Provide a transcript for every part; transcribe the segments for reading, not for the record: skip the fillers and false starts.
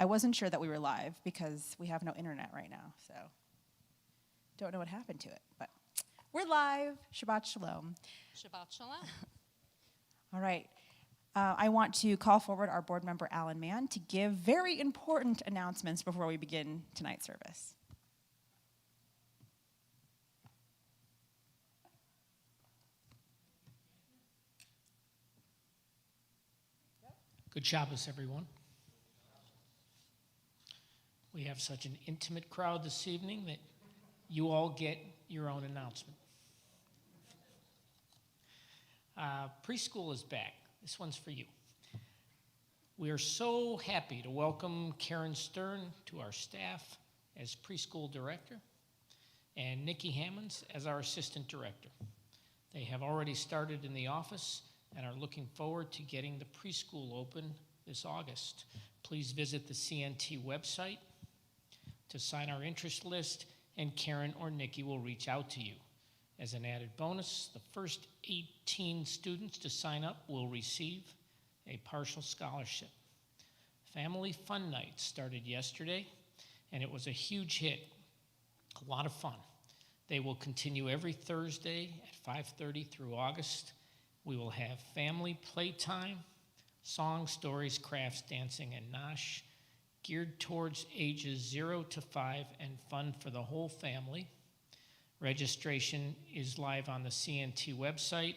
I wasn't sure that we were live because we have no internet right now, so don't know what happened to it, but we're live. Shabbat Shalom. Shabbat Shalom. All right. I want to call forward our board member, Alan Mann, to give very important announcements before we begin tonight's service. Good Shabbos, everyone. We have such an intimate crowd this evening that you all get your own announcement. Preschool is back. This one's for you. We are so happy to welcome Karen Stern to our staff as preschool director and Nikki Hammonds as our assistant director. They have already started in the office and are looking forward to getting the preschool open this August. Please visit the CNT website to sign our interest list, and Karen or Nikki will reach out to you. As an added bonus, the first 18 students to sign up will receive a partial scholarship. Family Fun Night started yesterday, and it was a huge hit, a lot of fun. They will continue every Thursday at 5:30 through August. We will have family playtime, songs, stories, crafts, dancing, and nosh, geared towards ages 0 to 5 and fun for the whole family. Registration is live on the CNT website.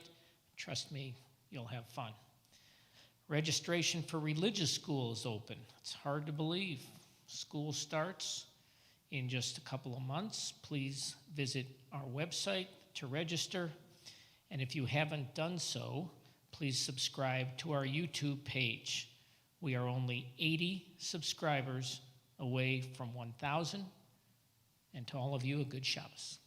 Trust me, you'll have fun. Registration for religious school is open. It's hard to believe. School starts in just a couple of months. Please visit our website to register. And if you haven't done so, please subscribe to our YouTube page. We are only 80 subscribers away from 1,000. And to all of you, a good Shabbos.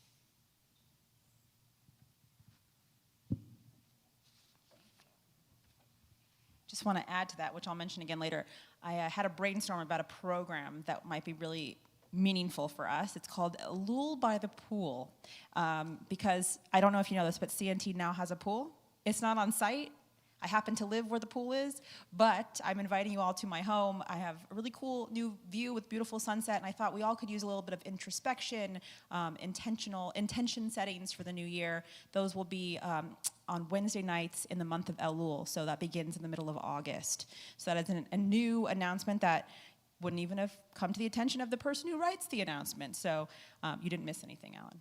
Just want to add to that, which I'll mention again later. I had a brainstorm about a program that might be really meaningful for us. It's called Elul by the Pool, because I don't know if you know this, but CNT now has a pool. It's not on site. I happen to live where the pool is, but I'm inviting you all to my home. I have a really cool new view with beautiful sunset, and I thought we all could use a little bit of introspection, intention settings for the new year. Those will be on Wednesday nights in the month of Elul, so that begins in the middle of August. So that is a new announcement that wouldn't even have come to the attention of the person who writes the announcement. So you didn't miss anything, Alan.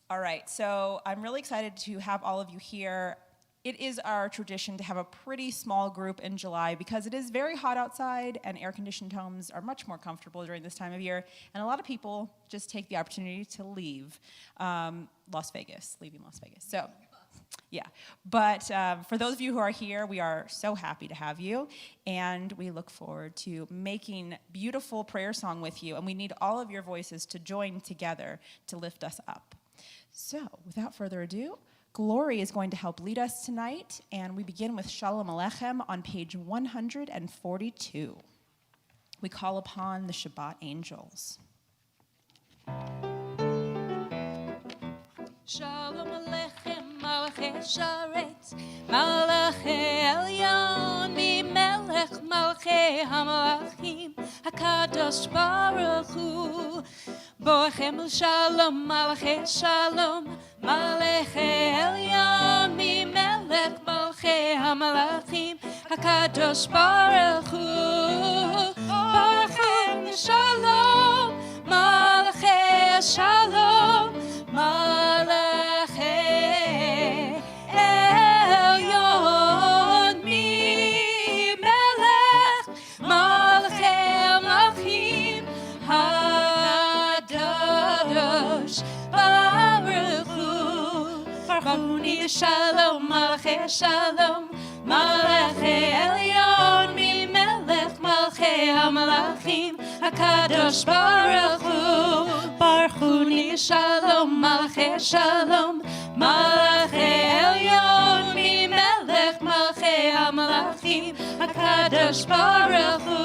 All right, so I'm really excited to have all of you here. It is our tradition to have a pretty small group in July because it is very hot outside and air-conditioned homes are much more comfortable during this time of year. And a lot of people just take the opportunity to leave leaving Las Vegas. So, yeah. But for those of you who are here, we are so happy to have you. And we look forward to making beautiful prayer song with you. And we need all of your voices to join together to lift us up. So, without further ado, Glori is going to help lead us tonight, and we begin with Shalom Aleichem on page 142. We call upon the Shabbat angels. Shalom Aleichem, Malachei Sharetz, Malachei Elyon, Mimelech Malachei HaMalachim, HaKadosh Baruch Hu, Borechem Shalom, Malachei Shalom, Malachei Elyon, Mimelech Malachei HaMalachim, HaKadosh Baruch Hu, Borechem Shalom, Malachei Shalom, Malachei Elyon, Mimelech Malachei Malachim, HaKadosh Baruch Hu, Barchuni Shalom, Malachei Shalom, Malachei Elyon, Mimelech Malachei HaMalachim, HaKadosh Baruch Hu, Barchuni Shalom, Malachei Shalom, Malachei Elyon, Mimelech Malachei HaMalachim, HaKadosh Baruch Hu,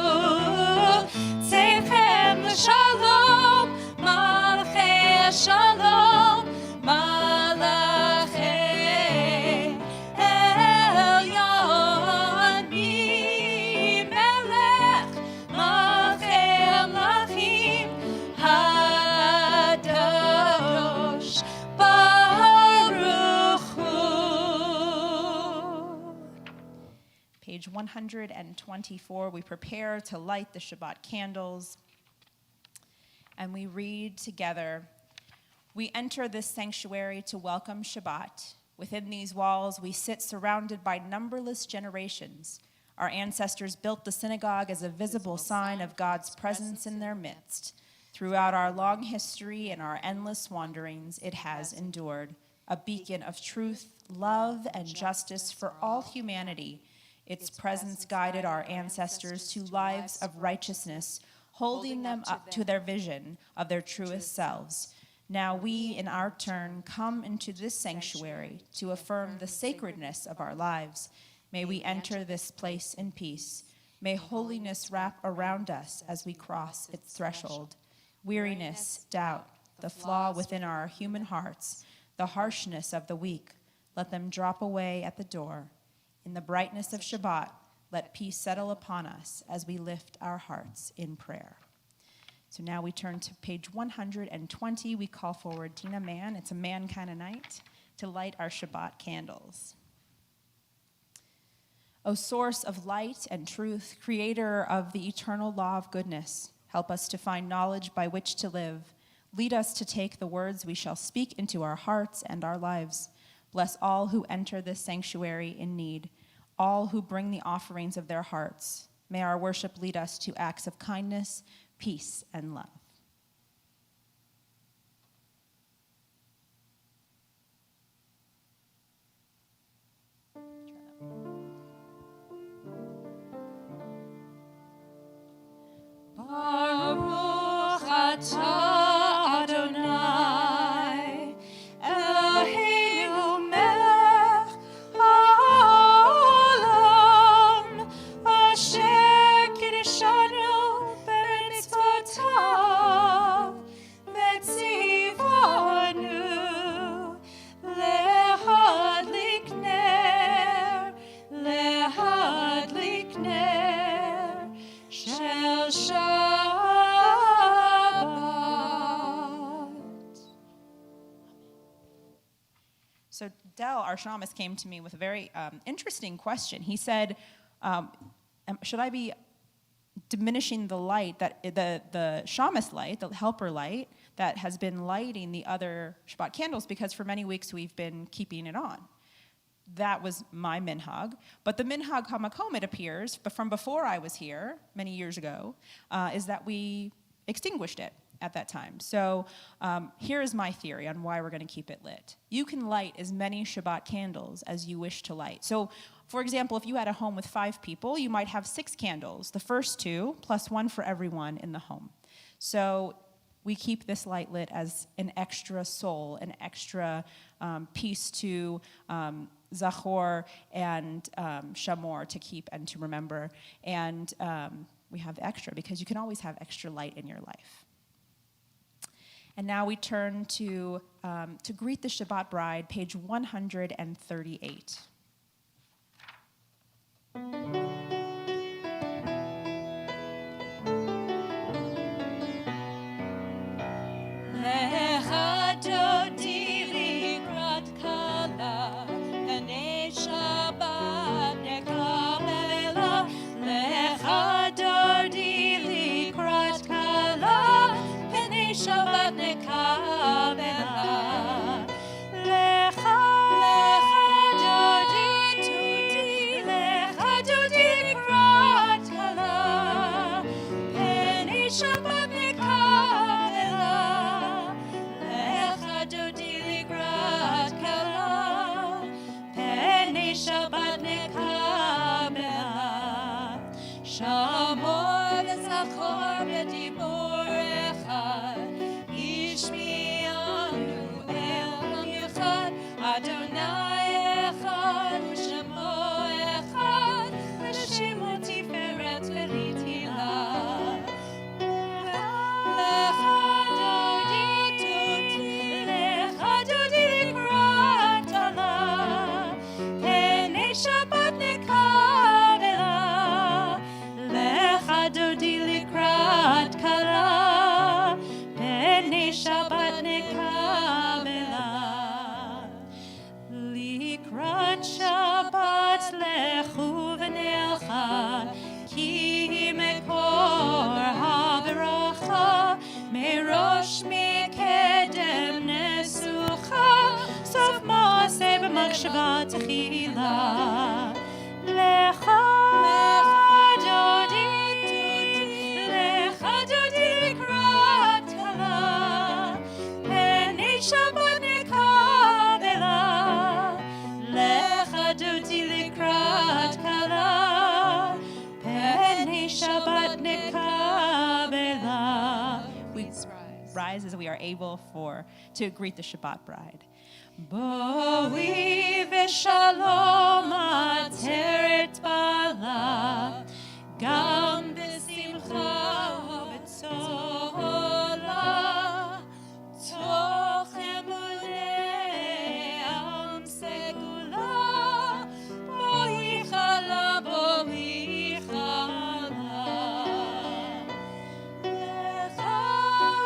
Tzechem Shalom, Malachei Shalom, Malachei Elyon, Mimelech Malachei 124. We prepare to light the Shabbat candles, and we read together. We enter this sanctuary to welcome Shabbat. Within these walls, we sit surrounded by numberless generations. Our ancestors built the synagogue as a visible sign of God's presence in their midst. Throughout our long history and our endless wanderings, it has endured, a beacon of truth, love, and justice for all humanity. Its presence guided our ancestors to lives of righteousness, holding them up to their vision of their truest selves. Now we, in our turn, come into this sanctuary to affirm the sacredness of our lives. May we enter this place in peace. May holiness wrap around us as we cross its threshold. Weariness, doubt, the flaw within our human hearts, the harshness of the weak, let them drop away at the door. In the brightness of Shabbat, let peace settle upon us as we lift our hearts in prayer. So now we turn to page 120. We call forward Tina Mann. It's a man kind of night to light our Shabbat candles. O source of light and truth, creator of the eternal law of goodness, help us to find knowledge by which to live. Lead us to take the words we shall speak into our hearts and our lives. Bless all who enter this sanctuary in need, all who bring the offerings of their hearts. May our worship lead us to acts of kindness, peace, and love. Baruch atah Adonai, Eloheinu melech haolam, asher kiddushanu b'mitzvotav, v'tzivanu lehadlik ner shel Shabbat. So Dell, our shamist, came to me with a very interesting question. He said, should I be diminishing the light, that the shamist light, the helper light, that has been lighting the other Shabbat candles, because for many weeks we've been keeping it on? That was my minhag. But the minhag hamakom, it appears, but from before I was here, many years ago, is that we extinguished it at that time. So here is my theory on why we're going to keep it lit. You can light as many Shabbat candles as you wish to light. So, for example, if you had a home with 5 people, you might have 6 candles, the first 2 plus 1 for everyone in the home. So we keep this light lit as an extra soul, an extra piece to Zachor and Shamor, to keep and to remember. And we have extra because you can always have extra light in your life. And now we turn to greet the Shabbat bride, page 138. Lecha dodi likrat kala, Panei Shabbat nekabela. Lecha dodi likrat kala, Panei Shabbat nekabela. Lecha dodi Shabbat tchila. Lecha dodi, lecha dodi likrat kala. Penei Shabbat nekabela. Lecha dodi likrat kala. Penei Shabbat nekabela. We rise as we are able to greet the Shabbat bride. Boi v'shalom ateret bala, gam b'simcha v'tzola, toch emunei am segula, boi chala, boi chala. Lecha,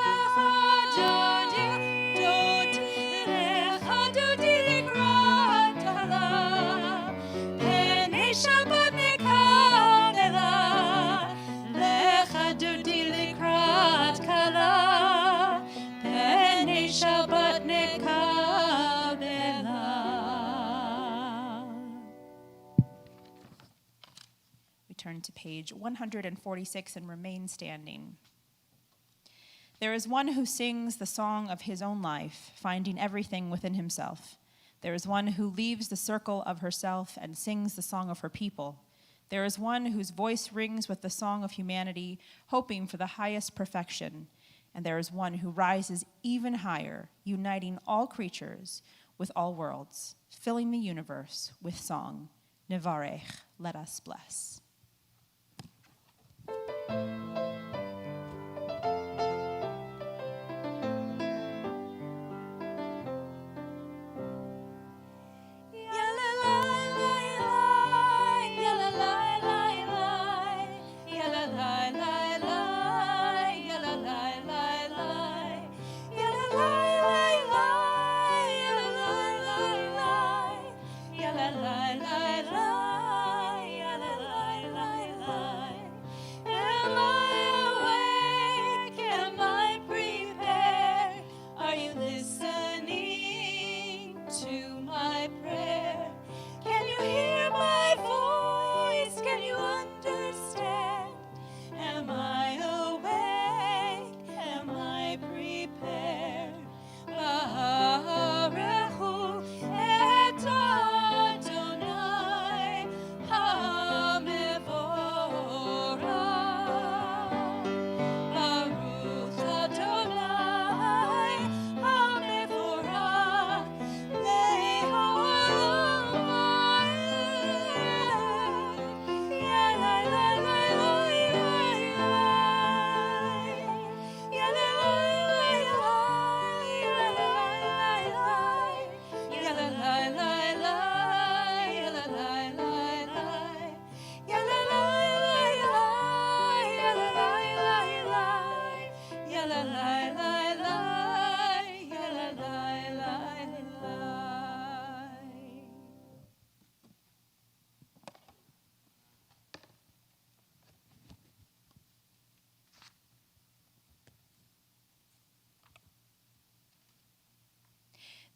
lecha, dodi, dodi, lecha, dodi, likrat kala. Penei Shabbat nekabela. Lecha, dodi, likrat kala. Penei Shabbat nekabela. We turn to page 146 and remain standing. There is one who sings the song of his own life, finding everything within himself. There is one who leaves the circle of herself and sings the song of her people. There is one whose voice rings with the song of humanity, hoping for the highest perfection. And there is one who rises even higher, uniting all creatures with all worlds, filling the universe with song. Nevarech, let us bless.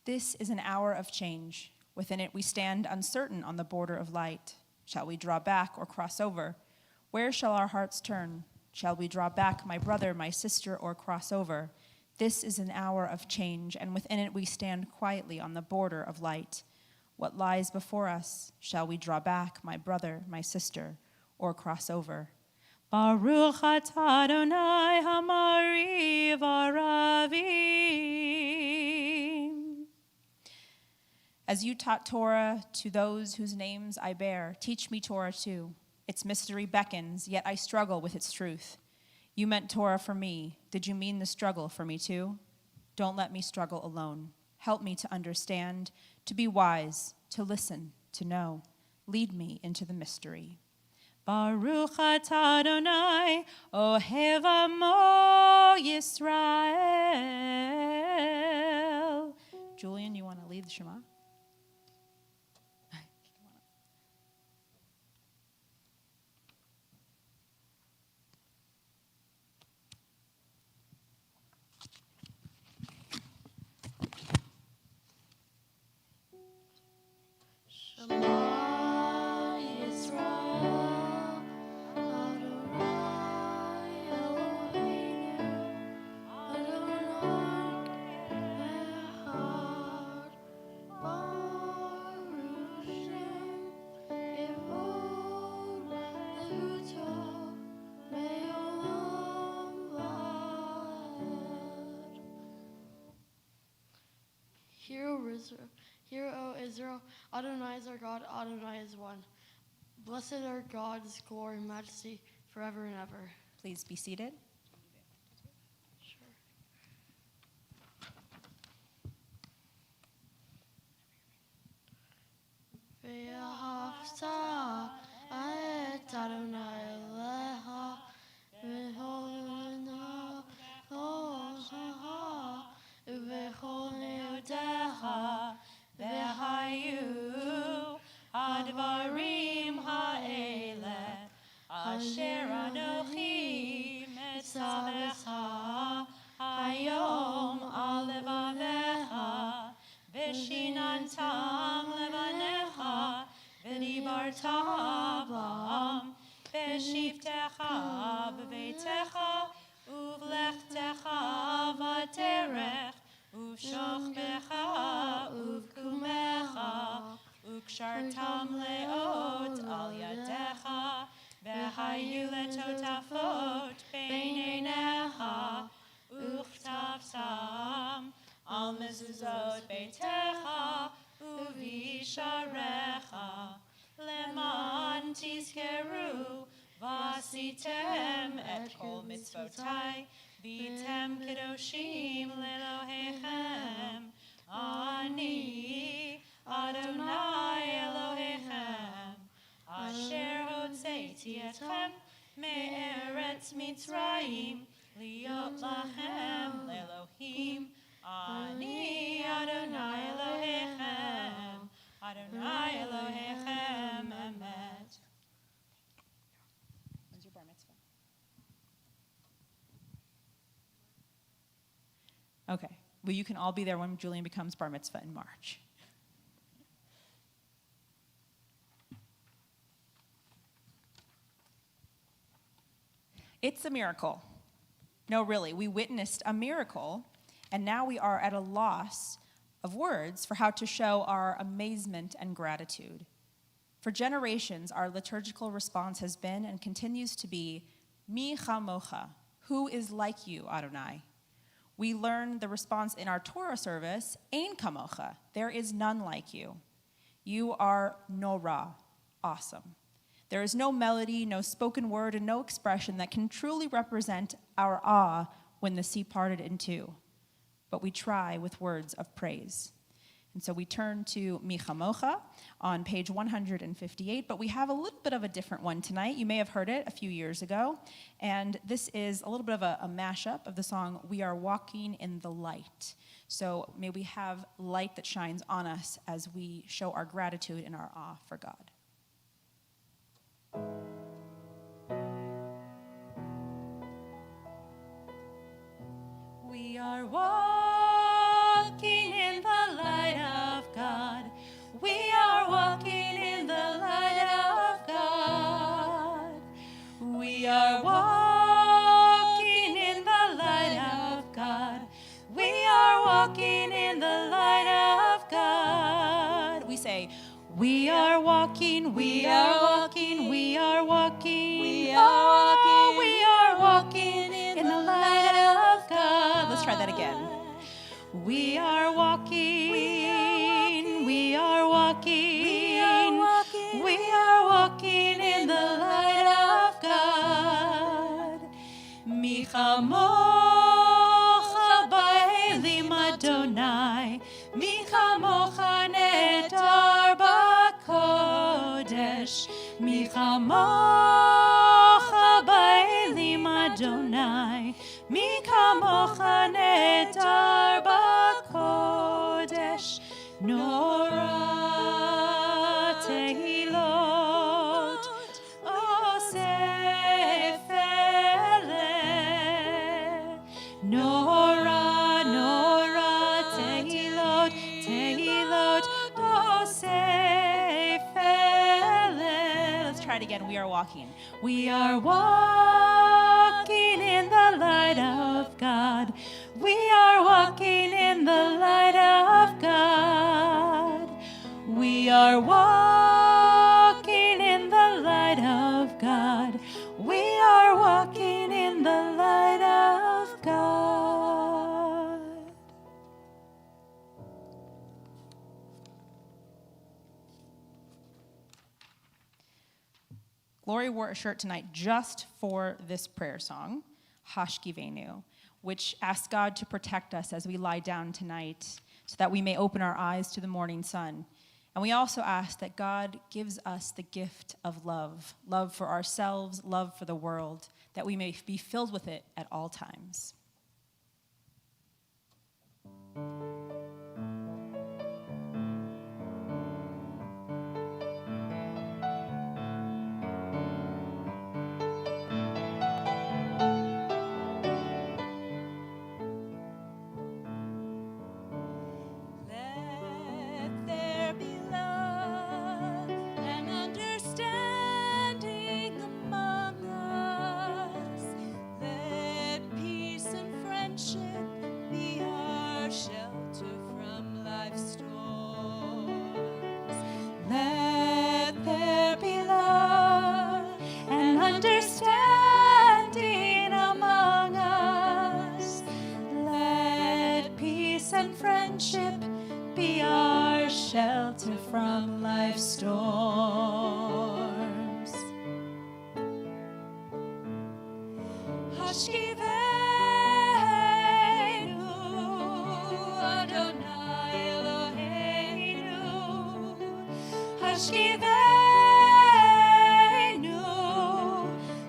This is an hour of change. Within it we stand uncertain on the border of light. Shall we draw back or cross over? Where shall our hearts turn? Shall we draw back, my brother, my sister, or cross over? This is an hour of change, and within it we stand quietly on the border of light. What lies before us? Shall we draw back, my brother, my sister, or cross over? Baruch atah Adonai hamariv aravim. As you taught Torah to those whose names I bear, teach me Torah too. Its mystery beckons, yet I struggle with its truth. You meant Torah for me. Did you mean the struggle for me too? Don't let me struggle alone. Help me to understand, to be wise, to listen, to know. Lead me into the mystery. Baruch atah Adonai, ohev amo Yisrael. Julian, you want to lead the Shema? O Israel, Adonai is our God, Adonai is one. Blessed are God's glory and majesty forever and ever. Please be seated. Sure. Ve'ahavta et Adonai Elecha v'holna ochaha v'chol meudecha V'hayu advarim ha'ele asher anochi metzavecha hayom al levanecha v'shinantam levanecha v'dibarta bam v'shivtecha b'veitecha uvlechtecha v'terech uv'shochbecha uv'kumecha וקשרתם לאות על ידיך, והיו לטוטפות בין עיניך, וכתבתם על מזוזות ביתך ובישעריך, למען תזכרו ועשיתם את כל מצוותיי, והייתם קדושים לאלוהיכם. אני Adonai Elohechem, asher hotzeiti etchem me'eretz Mitzrayim, liot lachem le'elohim. Ani Adonai Elohechem, Adonai Elohechem, emet. When's your bar mitzvah? Okay. Well, you can all be there when Julian becomes bar mitzvah in March. It's a miracle. No, really, we witnessed a miracle, and now we are at a loss of words for how to show our amazement and gratitude. For generations, our liturgical response has been and continues to be, Mi chamocha, who is like you, Adonai? We learned the response in our Torah service, Ein kamocha, there is none like you. You are nora, awesome. There is no melody, no spoken word, and no expression that can truly represent our awe when the sea parted in two. But we try with words of praise. And so we turn to Mi Chamocha on page 158, but we have a little bit of a different one tonight. You may have heard it a few years ago. And this is a little bit of a mashup of the song, We Are Walking in the Light. So may we have light that shines on us as we show our gratitude and our awe for God. We are walking in the light of God. We are walking in the light of God. We are walking in the light of God. We are walking in the light of God. We say, we are walking, we are walking, we are walking, we are walking, we are walking in the light of God. Let's try that again. We are walking, we are walking, we are walking, we are walking in the light of God. Mi chamocha ba'elim Adonai, mi chamocha netar ba'kodesh, mi chamocha ba'elim Adonai, mi chamocha netar ba'kodesh, nora tehilot osef eleh, nora, nora tehilot, tehilot osef eleh. Let's try it again. We are walking. We are walking in the light of God. We are walking in the light of God. We are walking in the light of God. We are walking in the light of God. Glori wore a shirt tonight just for this prayer song, Hashkivenu, which asks God to protect us as we lie down tonight so that we may open our eyes to the morning sun. And we also ask that God gives us the gift of love, love for ourselves, love for the world, that we may be filled with it at all times. Shelter from life's storms. Hashkivenu, Adonai Eloheinu. Hashkivenu,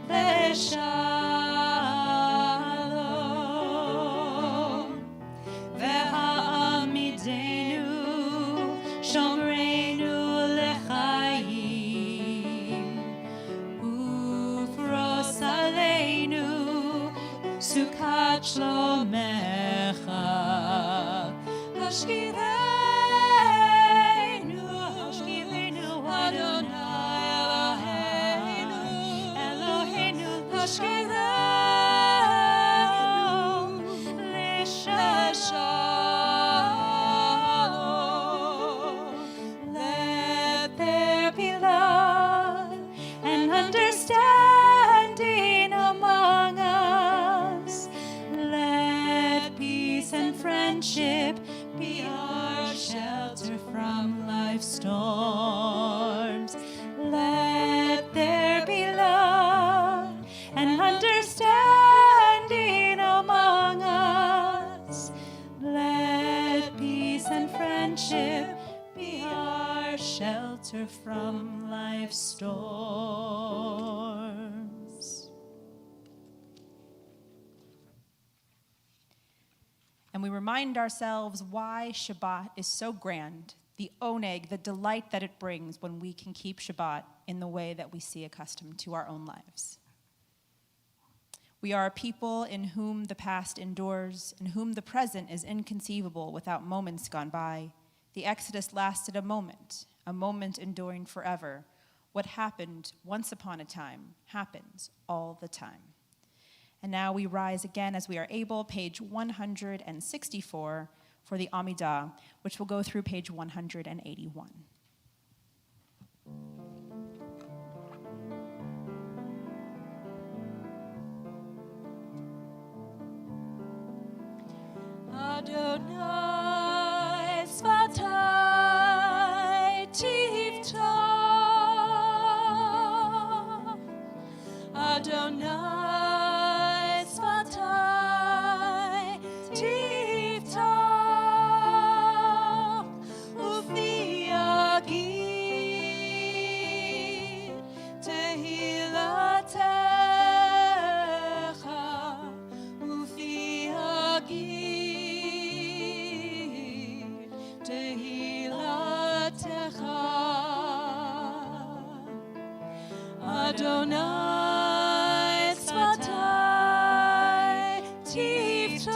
Leshalom. Ve'ha'amidenu, Shomreinu lechaim, ufros aleinu, sukat shlomecha. Hashkivenu, Adonai Eloheinu, Hashkivenu, Leshalom. Let there be love and understanding among us. Let peace and friendship be our shelter from life's storms. Let there be love and understanding among us. Let peace and friendship be our shelter from life's storms. And we remind ourselves why Shabbat is so grand, the oneg, the delight that it brings when we can keep Shabbat in the way that we see accustomed to our own lives. We are a people in whom the past endures, in whom the present is inconceivable without moments gone by. The Exodus lasted a moment enduring forever. What happened once upon a time happens all the time. And now we rise again as we are able, page 164 for the Amidah, which will go through page 181. Adonai Svatai Tivtah. Adonai Svatai Tivtah. Ufi Yagid Tehilatecha. Ufi Yagid Tehilatecha. Adonai Svatai Tivtah.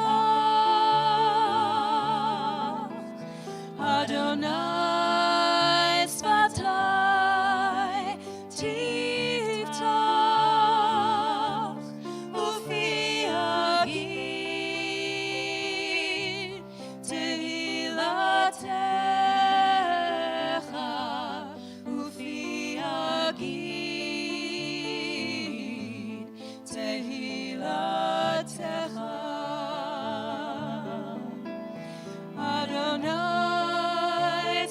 Adonai Svatai Tivtah. Ufi Yagid Tehilatecha. Ufi Yagid Tehilatecha. Adonai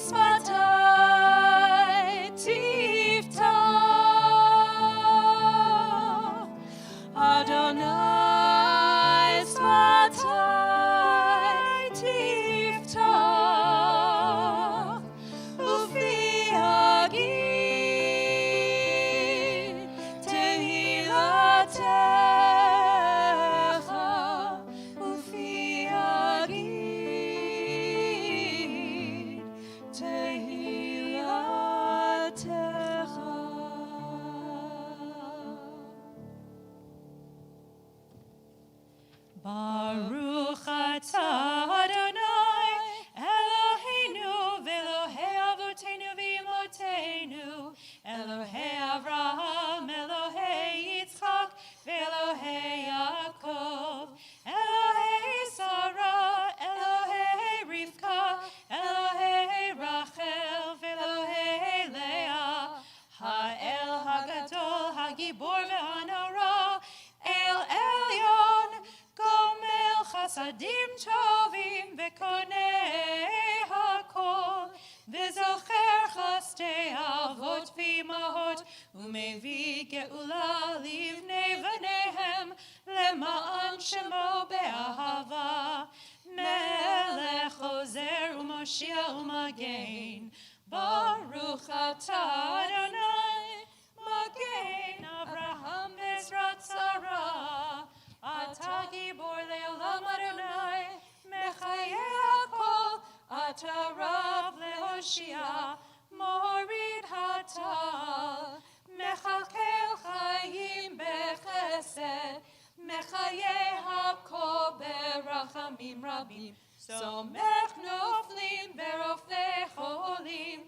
ילדים טובים וקוני הכל, וזוכר חסדי אבות ואימהות, ומביא גאולה לבני בניהם, למען שמו באהבה. מלך עוזר ומושיע ומגן, ברוך אתה אדוני, מגן אברהם בעזרת שרה. אתה גיבור לעולם אדוני, מחיה הכל, אתה רב להושיע, מוריד הטל, מכלכל חיים בחסד, מחיה הכל ברחמים רבים, סומך נופלים ורופא חולים,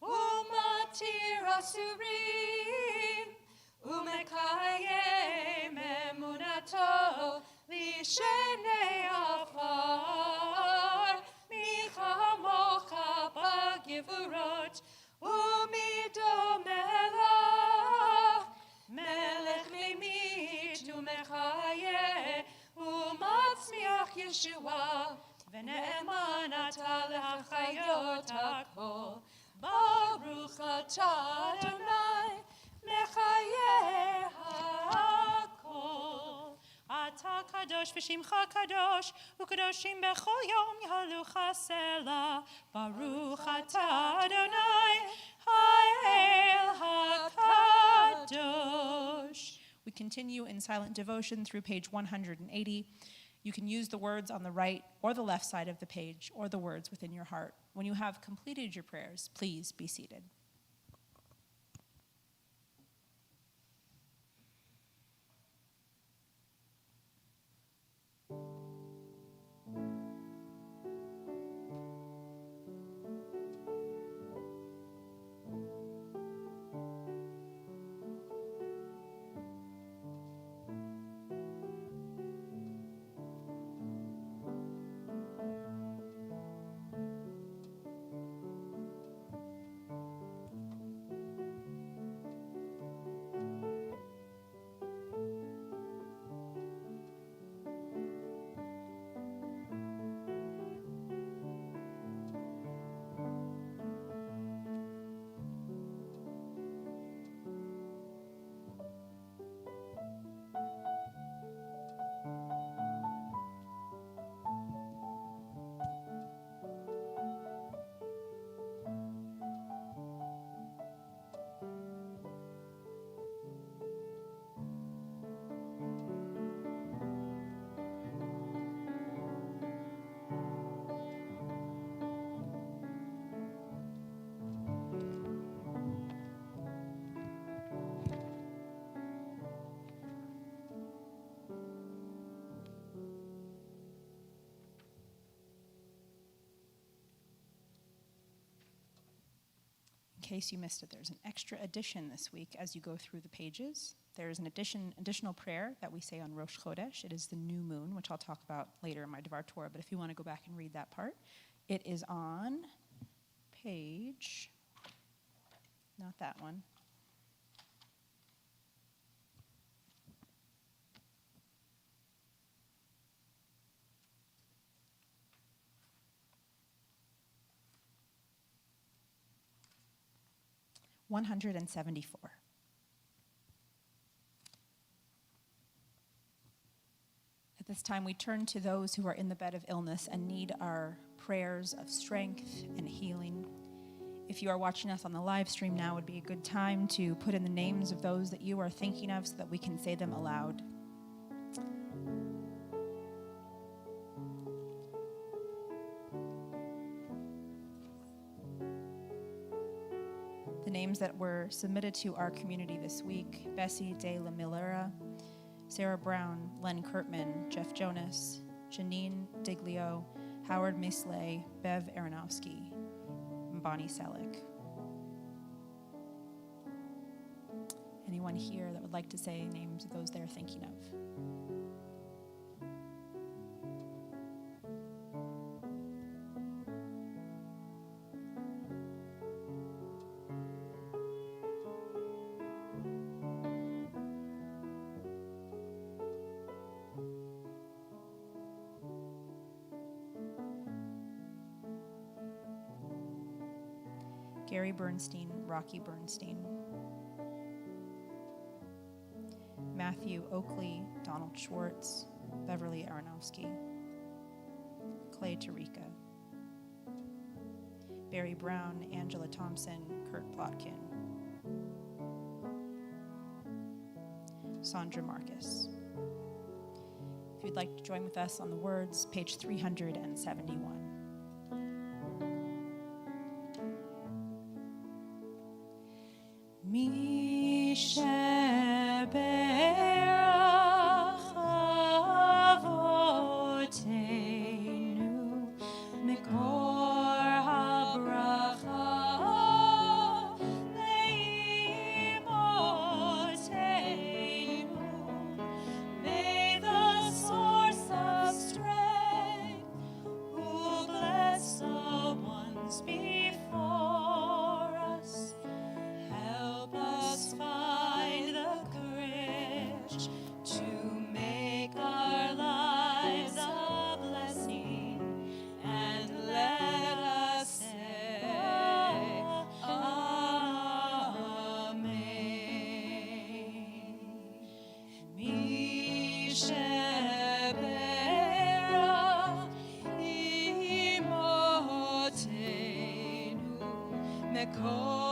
ומתיר אסורים, ומקיים אמונתו לשני עפר. מי כמוך בגבורות ומדומה לך, מלך ממית ומחיה ומצמיח ישועה, ונאמן אתה להחיות הכל. ברוך אתה אדוני, מחיה הכל. אתה קדוש ושמך קדוש, וקדושים בכל יום יהלוך סלע. ברוך אתה אדוני, האל הקדוש. We continue in silent devotion through page 180. You can use the words on the right or the left side of the page, or the words within your heart. When you have completed your prayers, please be seated. In case you missed it, there's an extra addition this week as you go through the pages. There's an additional prayer that we say on Rosh Chodesh. It is the new moon, which I'll talk about later in my Devar Torah, but if you want to go back and read that part, it is on page, not that one. $174. At this time, we turn to those who are in the bed of illness and need our prayers of strength and healing. If you are watching us on the live stream now, would be a good time to put in the names of those that you are thinking of so that we can say them aloud. The names that were submitted to our community this week: Bessie De La Millera, Sarah Brown, Len Kurtman, Jeff Jonas, Janine Diglio, Howard Misley, Bev Aronofsky, and Bonnie Selleck. Anyone here that would like to say names of those they're thinking of? Gary Bernstein, Rocky Bernstein. Matthew Oakley, Donald Schwartz, Beverly Aronofsky. Clay Tarika. Barry Brown, Angela Thompson, Kurt Plotkin. Sandra Marcus. If you'd like to join with us on the words, page 371. Mi sheberach avotenu mikor habracha leimotenu. May the source of strength who bless the ones before us help us find the courage to make our lives a blessing, and let us say Amen. Mi sheberach imotenu mekor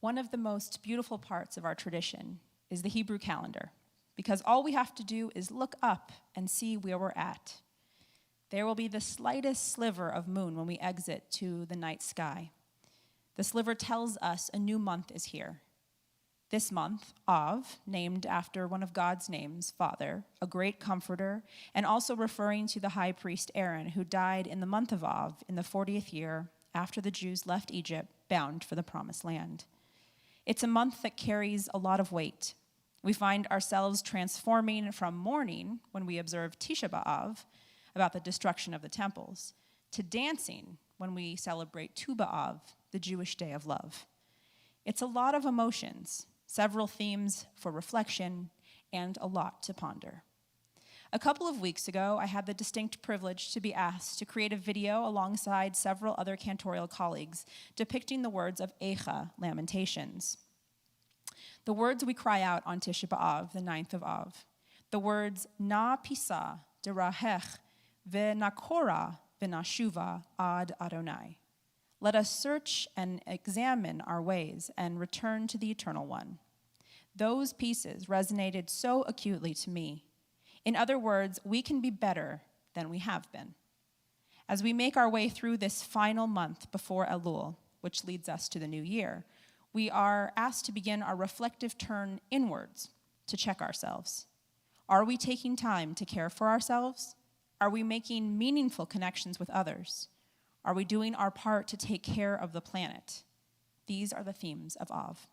One of the most beautiful parts of our tradition is the Hebrew calendar, because all we have to do is look up and see where we're at. There will be the slightest sliver of moon when we exit to the night sky. The sliver tells us a new month is here. This month, Av, named after one of God's names, Father, a great comforter, and also referring to the high priest Aaron, who died in the month of Av in the 40th year after the Jews left Egypt, bound for the Promised Land. It's a month that carries a lot of weight. We find ourselves transforming from mourning when we observe Tisha B'Av, about the destruction of the temples, to dancing when we celebrate Tu B'Av, the Jewish Day of Love. It's a lot of emotions, several themes for reflection, and a lot to ponder. A couple of weeks ago, I had the distinct privilege to be asked to create a video alongside several other cantorial colleagues depicting the words of Eicha, Lamentations. The words we cry out on Tisha B'Av, the 9th of Av. The words Na Pisa derahech ve'nakora ve'nashuva ad Adonai. Let us search and examine our ways and return to the Eternal One. Those pieces resonated so acutely to me. In other words, we can be better than we have been. As we make our way through this final month before Elul, which leads us to the new year, we are asked to begin our reflective turn inwards to check ourselves. Are we taking time to care for ourselves? Are we making meaningful connections with others? Are we doing our part to take care of the planet? These are the themes of Av.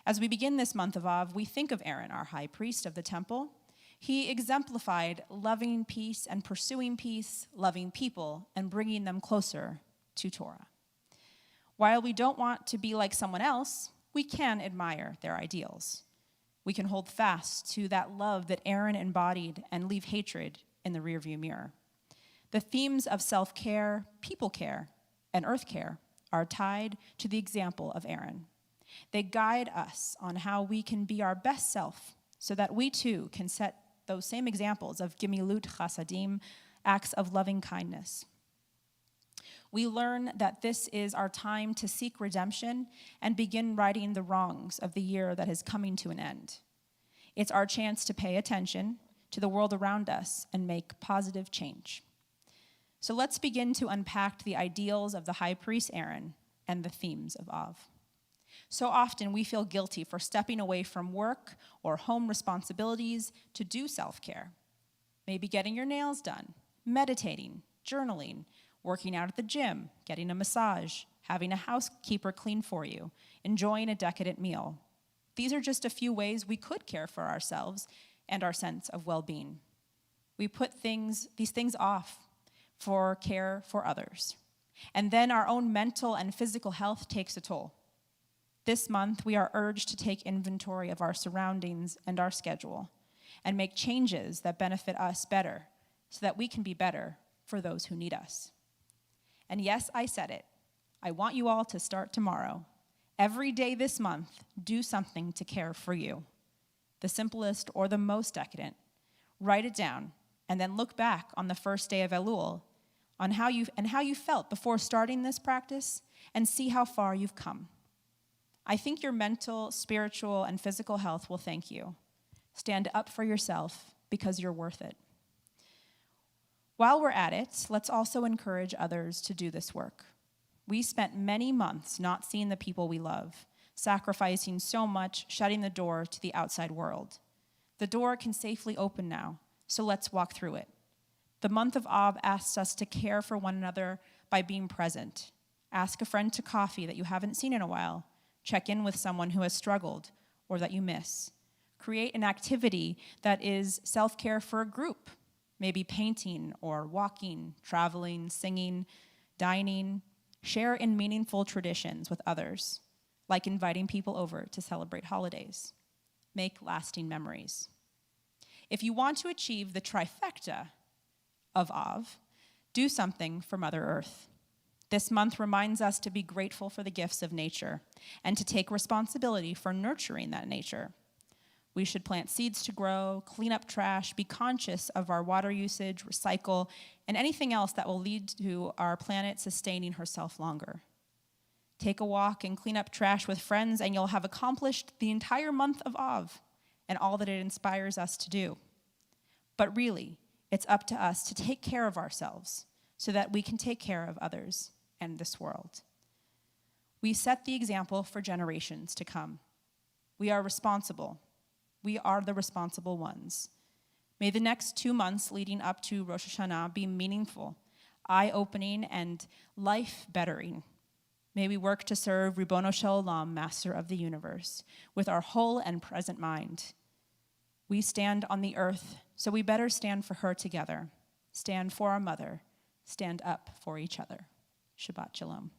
As we begin this month of Av, we think of Aaron, our high priest of the temple. He exemplified loving peace and pursuing peace, loving people, and bringing them closer to Torah. While we don't want to be like someone else, we can admire their ideals. We can hold fast to that love that Aaron embodied and leave hatred in the rearview mirror. The themes of self-care, people care, and earth care are tied to the example of Aaron. They guide us on how we can be our best self so that we too can set those same examples of gimilut chasadim, acts of loving kindness. We learn that this is our time to seek redemption and begin righting the wrongs of the year that is coming to an end. It's our chance to pay attention to the world around us and make positive change. So let's begin to unpack the ideals of the high priest Aaron and the themes of Av. So often we feel guilty for stepping away from work or home responsibilities to do self-care. Maybe getting your nails done, meditating, journaling, working out at the gym, getting a massage, having a housekeeper clean for you, enjoying a decadent meal. These are just a few ways we could care for ourselves and our sense of well-being. We put these things off for care for others. And then our own mental and physical health takes a toll. This month, we are urged to take inventory of our surroundings and our schedule and make changes that benefit us better so that we can be better for those who need us. And yes, I said it. I want you all to start tomorrow. Every day this month, do something to care for you. The simplest or the most decadent. Write it down and then look back on the first day of Elul on how you felt before starting this practice and see how far you've come. I think your mental, spiritual, and physical health will thank you. Stand up for yourself because you're worth it. While we're at it, let's also encourage others to do this work. We spent many months not seeing the people we love, sacrificing so much, shutting the door to the outside world. The door can safely open now, so let's walk through it. The month of Av asks us to care for one another by being present. Ask a friend to coffee that you haven't seen in a while. Check in with someone who has struggled or that you miss. Create an activity that is self-care for a group, maybe painting or walking, traveling, singing, dining. Share in meaningful traditions with others, like inviting people over to celebrate holidays. Make lasting memories. If you want to achieve the trifecta of Av, do something for Mother Earth. This month reminds us to be grateful for the gifts of nature and to take responsibility for nurturing that nature. We should plant seeds to grow, clean up trash, be conscious of our water usage, recycle, and anything else that will lead to our planet sustaining herself longer. Take a walk and clean up trash with friends, and you'll have accomplished the entire month of Av and all that it inspires us to do. But really, it's up to us to take care of ourselves so that we can take care of others and this world. We set the example for generations to come. We are responsible. We are the responsible ones. May the next 2 months leading up to Rosh Hashanah be meaningful, eye-opening, and life-bettering. May we work to serve Ribono Shel Olam, Master of the Universe, with our whole and present mind. We stand on the earth, so we better stand for her together. Stand for our mother. Stand up for each other. Shabbat Shalom.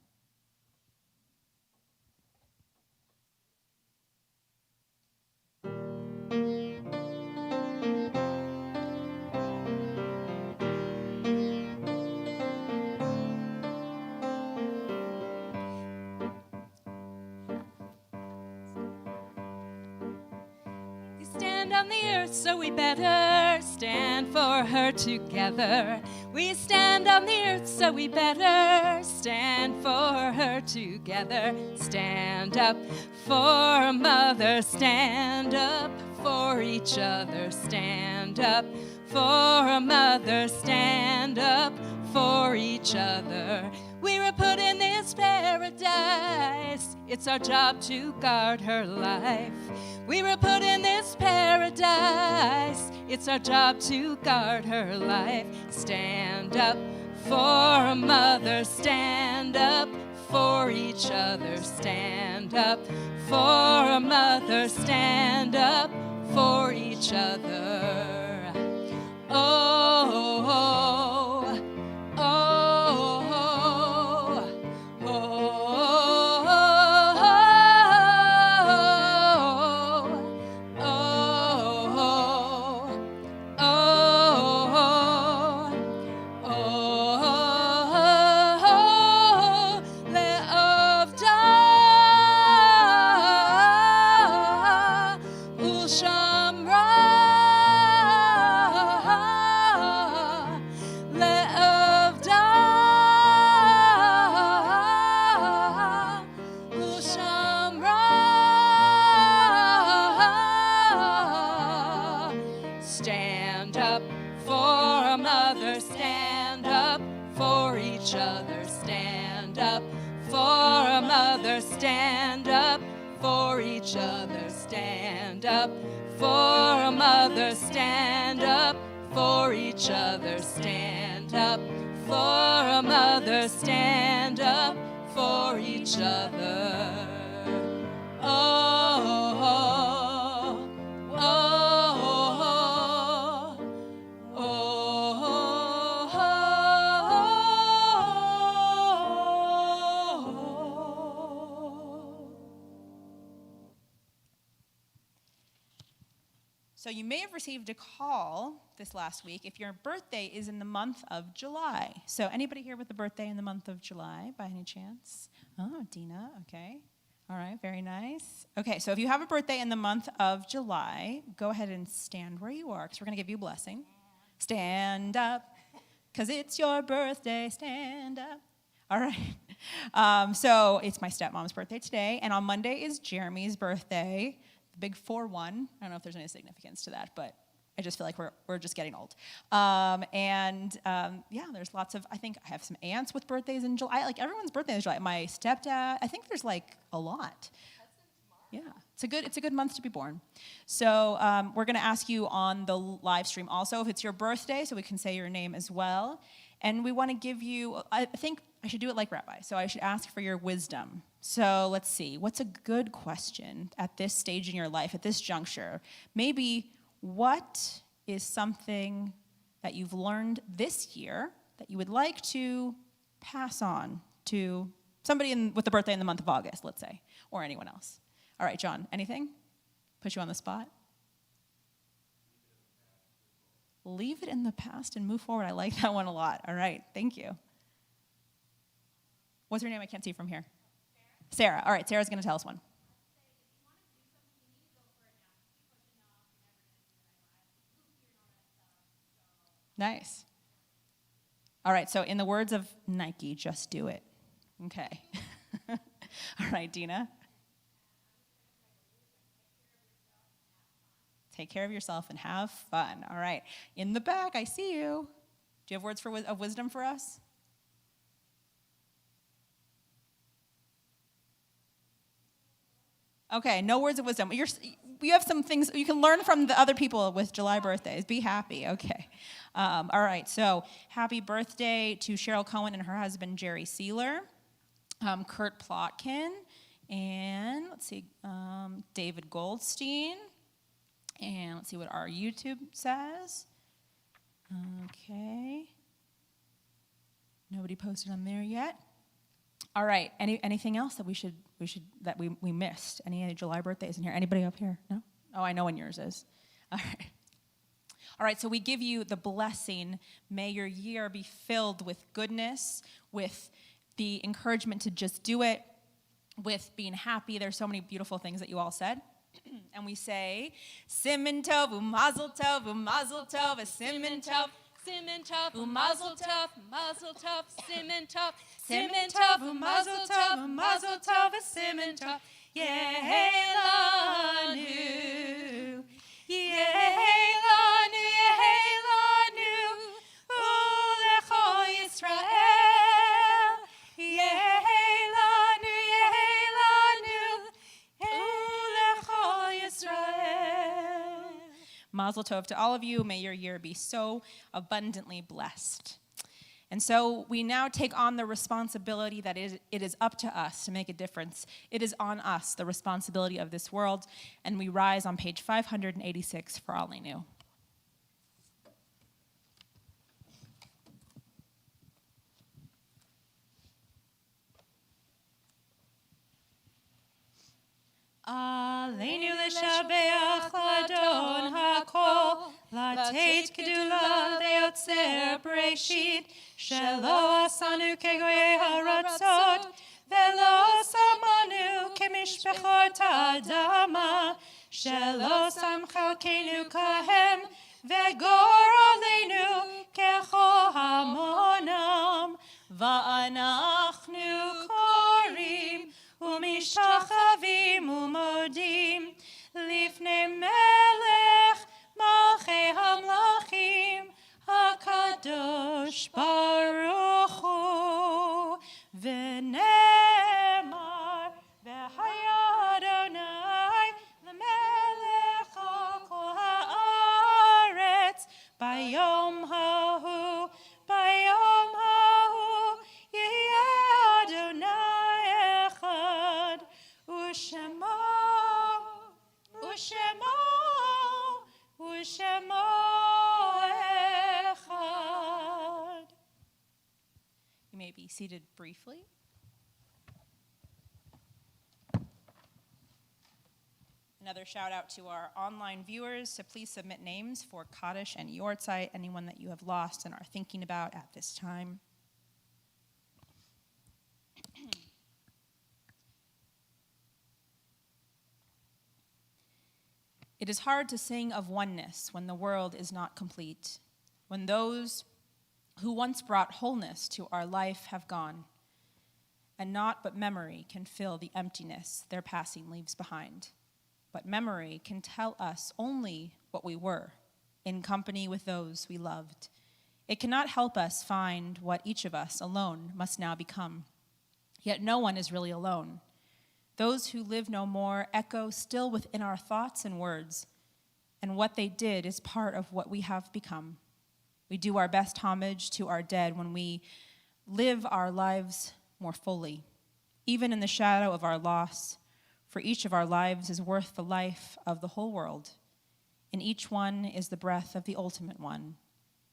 Stand on the earth, so we better stand for her together. We stand on the earth, so we better stand for her together. Stand up for Mother, stand up for each other. Stand up for Mother, stand up for each other. We were put in this paradise. It's our job to guard her life. We were put in this paradise. It's our job to guard her life. Stand up for Mother. Stand up for each other. Stand up for Mother. Stand up for each other. Oh, oh, oh, oh, oh, each other. Stand up for a mother. Stand up for each other. Stand up for a mother. Stand up for each other. Stand up for a mother. Stand up for each other. Oh, oh, oh, oh, oh. So you may have received a call this last week if your birthday is in the month of July. So anybody here with a birthday in the month of July by any chance? Oh, Dina, okay. All right, very nice. Okay, so if you have a birthday in the month of July, go ahead and stand where you are because we're going to give you a blessing. Stand up because it's your birthday. Stand up. All right. So it's my stepmom's birthday today, and on Monday is Jeremy's birthday, the big 4-1. I don't know if there's any significance to that, but I just feel like we're just getting old. Yeah, there's lots of, I think I have some aunts with birthdays in July. Like everyone's birthday is July. My stepdad, I think there's like a lot. Yeah, it's a good month to be born. So we're going to ask you on the live stream also if it's your birthday, so we can say your name as well. And we want to give you, I think I should do it like Rabbi. So I should ask for your wisdom. So let's see, what's a good question at this stage in your life, at this juncture? Maybe what is something that you've learned this year that you would like to pass on to somebody with a birthday in the month of August, let's say, or anyone else? All right, John, anything? Put you on the spot? Leave it in the past and move forward. I like that one a lot. All right, thank you. What's her name? I can't see from here. Sarah. All right, Sarah's going to tell us one. Nice. All right, so in the words of Nike, just do it. Okay. All right, Dina. Take care of yourself and have fun. All right. In the back, I see you. Do you have words of wisdom for us? Okay, no words of wisdom. You have some things you can learn from the other people with July birthdays. Be happy. Okay. All right, so happy birthday to Cheryl Cohen and her husband, Jerry Sealer, Kurt Plotkin, and let's see, David Goldstein. And let's see what our YouTube says. Okay. Nobody posted on there yet. All right. Anything else that we missed? Any July birthdays in here? Anybody up here? No? Oh, I know when yours is. All right. All right, so we give you the blessing. May your year be filled with goodness, with the encouragement to just do it, with being happy. There's so many beautiful things that you all said. And we say, Siman Tov, U'Mazel Tov, U'Mazel Tov, Siman Tov, Siman Tov, U'Mazel Tov, Mazel Tov, Siman Tov, Siman Tov, U'Mazel Tov, Mazel Tov, Siman Tov, Yehelanu, Yehelanu, Yehelanu, U'Lecho Yisrael, Yehelanu, Yehelanu, U'Lecho Yisrael. Mazel Tov to all of you. May your year be so abundantly blessed. And so we now take on the responsibility that it is up to us to make a difference. It is on us, the responsibility of this world. And we rise on page 586 for All I Knew. Aleinu l'shabeach l'adon hakol, לתת גדולה ליוצר בראשית, שלא עשנו כגויי הרצות, ולא שמנו כמשפחות האדמה, שלא שם חלקנו כהם, וגור עלינו ככל המונם, ואנחנו קוראים ומשתחווים ומודים לפני מלך מלכי המלכים הקדוש ברוך הוא. seated briefly. Another shout out to our online viewers, so please submit names for Kaddish and Yortzeit, anyone that you have lost and are thinking about at this time. It is hard to sing of oneness when the world is not complete, when those who once brought wholeness to our life have gone, and naught but memory can fill the emptiness their passing leaves behind. But memory can tell us only what we were, in company with those we loved. It cannot help us find what each of us alone must now become. Yet no one is really alone. Those who live no more echo still within our thoughts and words, and what they did is part of what we have become. We do our best homage to our dead when we live our lives more fully, even in the shadow of our loss, for each of our lives is worth the life of the whole world. In each one is the breath of the ultimate one.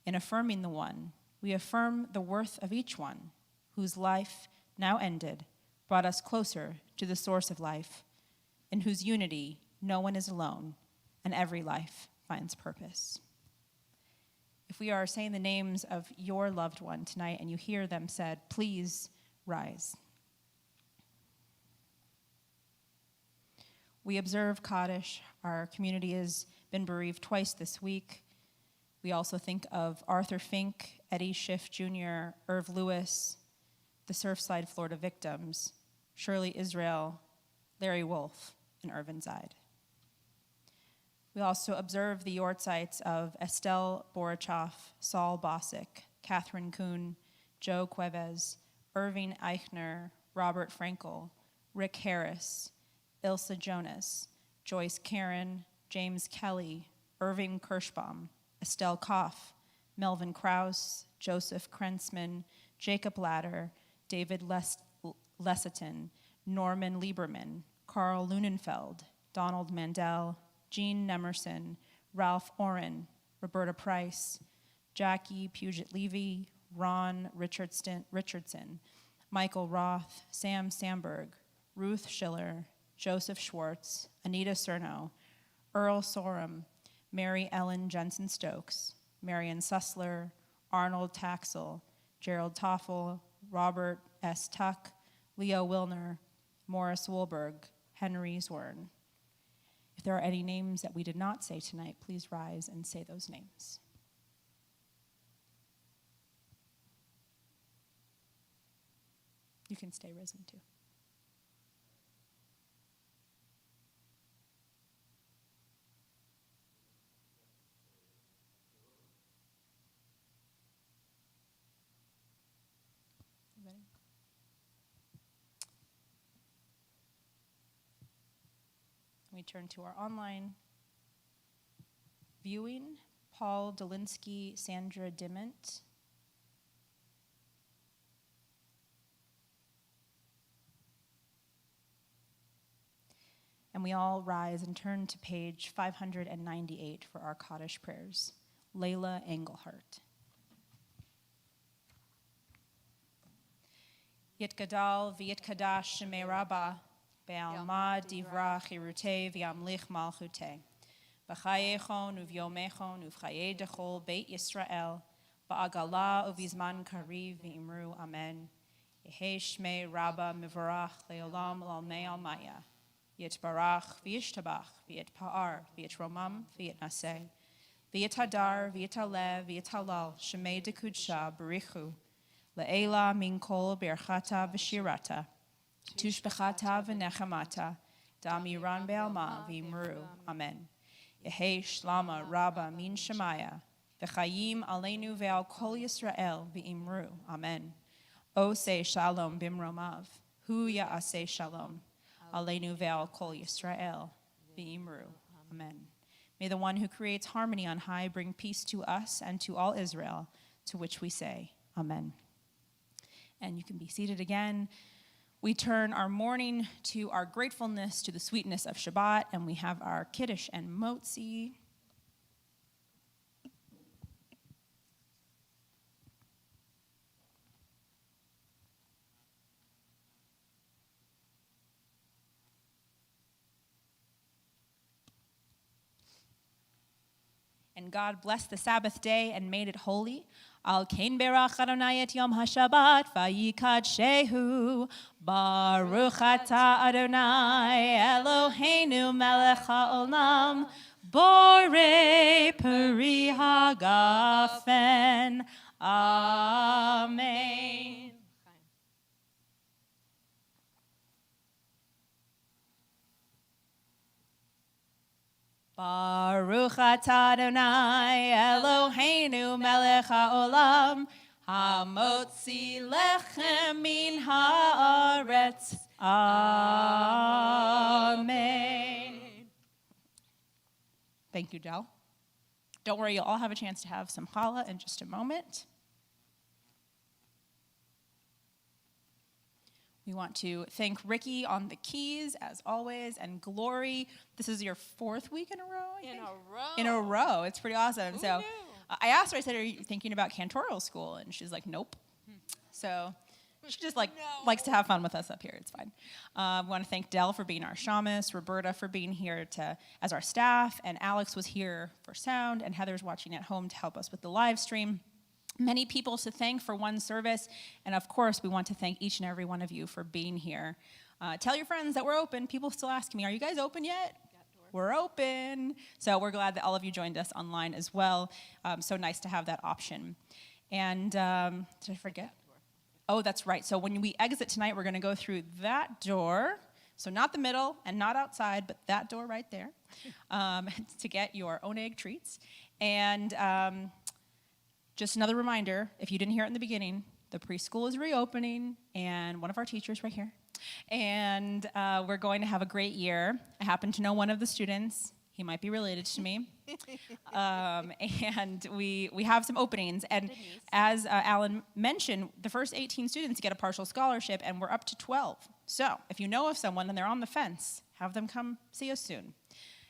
In affirming the one, we affirm the worth of each one, whose life, now ended, brought us closer to the source of life, in whose unity no one is alone, and every life finds purpose. If we are saying the names of your loved one tonight and you hear them said, please rise. We observe Kaddish. Our community has been bereaved twice this week. We also think of Arthur Fink, Eddie Schiff Jr., Irv Lewis, the Surfside, Florida victims, Shirley Israel, Larry Wolf, and Irvin Zaid. We also observe the Yortzeits of Estelle Borichoff, Saul Bosick, Catherine Kuhn, Joe Cuevas, Irving Eichner, Robert Frankel, Rick Harris, Ilsa Jonas, Joyce Karen, James Kelly, Irving Kirschbaum, Estelle Koff, Melvin Krause, Joseph Krensman, Jacob Latter, David Lessiton, Norman Lieberman, Carl Lunenfeld, Donald Mandel, Jean Nemerson, Ralph Oren, Roberta Price, Jackie Puget-Levy, Ron Richardson, Michael Roth, Sam Sandberg, Ruth Schiller, Joseph Schwartz, Anita Cerno, Earl Sorum, Mary Ellen Jensen Stokes, Marion Sussler, Arnold Taxel, Gerald Toffel, Robert S. Tuck, Leo Wilner, Morris Woolberg, Henry Zwern. If there are any names that we did not say tonight, please rise and say those names. You can stay risen too. Ready? We turn to our online viewing. Paul Dolinsky, Sandra Diment. And we all rise and turn to page 598 for our Kaddish prayers. Layla Engelhardt. Yitgadal v'yitkadash shemei Rabbah, be'alma divra chirute v'yamlich malchute, v'chayechon uv'yomechon uv'chaye dechol beit Yisrael, ba'agala uv'izman kariv v'imru amen. Yehe shmei Rabbah mivarach le'olam l'almei almaya, yitbarach v'yishtabach v'yitpa'ar v'yitromam v'yitnaseh, v'yithadar v'yitalev v'yitalal shemei dekudsha barichu, Le'ela min kol birchata v'shirata, tushbechata v'nechamata, damiran be'alma v'imru, amen. Yehe shlama rabba min shemaya, v'chayim aleinu ve'al kol Yisrael v'imru, amen. O say shalom bimromav, hu ya'aseh shalom, aleinu ve'al kol Yisrael v'imru, amen. May the one who creates harmony on high bring peace to us and to all Israel, to which we say, amen. And you can be seated again. We turn our mourning to our gratefulness to the sweetness of Shabbat, and we have our Kiddush and Motzi. And God blessed the Sabbath day and made it holy. Al kain berach Adonai et yom haShabbat vayikadshehu. Baruch atah Adonai Eloheinu melech haolam. Borei peri hagafen. Amen. Baruch atah Adonai Eloheinu melech haolam, hamotzi lechem min haaretz. Amen. Thank you, Del. Don't worry, you'll all have a chance to have some challah in just a moment. We want to thank Ricky on the keys, as always, and Glori. This is your 4th week in a row, I think? In a row. It's pretty awesome. Who so knew? I asked her, I said, are you thinking about cantorial school? And she's like, nope. So she just likes to have fun with us up here. It's fine. We want to thank Del for being our shamus, Roberta for being here as our staff, and Alex was here for sound, and Heather's watching at home to help us with the live stream. Many people to thank for one service, and of course, we want to thank each and every one of you for being here. Tell your friends that we're open. People still ask me, are you guys open yet? We're open. So we're glad that all of you joined us online as well. So nice to have that option. And did I forget? Oh, that's right. So when we exit tonight, we're going to go through that door. So not the middle and not outside, but that door right there to get your own egg treats. And just another reminder, if you didn't hear it in the beginning, the preschool is reopening, and one of our teachers right here. And we're going to have a great year. I happen to know one of the students. He might be related to me. And we have some openings. And as Alan mentioned, the first 18 students get a partial scholarship, and we're up to 12. So if you know of someone and they're on the fence, have them come see us soon.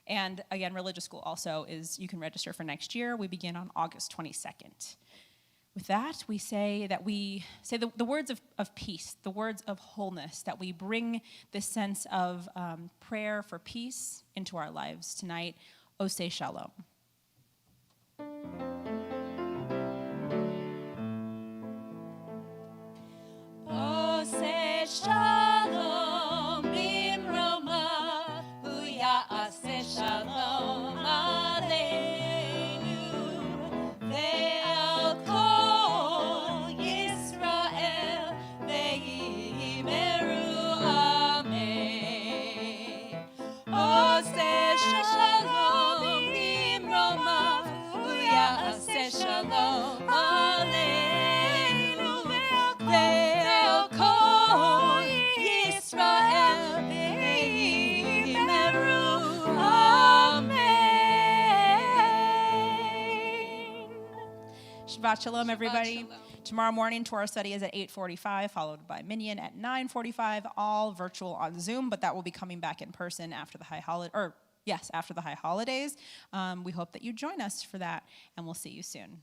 And again, religious school also you can register for next year. We begin on August 22nd. With that, we say the words of peace, the words of wholeness, that we bring this sense of prayer for peace into our lives tonight. Oseh Shalom. Oseh Shalom bimroma, hu ya'aseh Shalom aleinu, ve'al kol Yisrael ve'imeru amen. Oseh Shalom bimroma, hu ya'aseh Shalom aleinu, ve'al kol Yisrael ve'imeru amen. Shabbat Shalom, everybody. Shalom. Tomorrow morning, Torah study is at 8:45, followed by Minyan at 9:45, all virtual on Zoom, but that will be coming back in person after the high holidays. We hope that you join us for that, and we'll see you soon.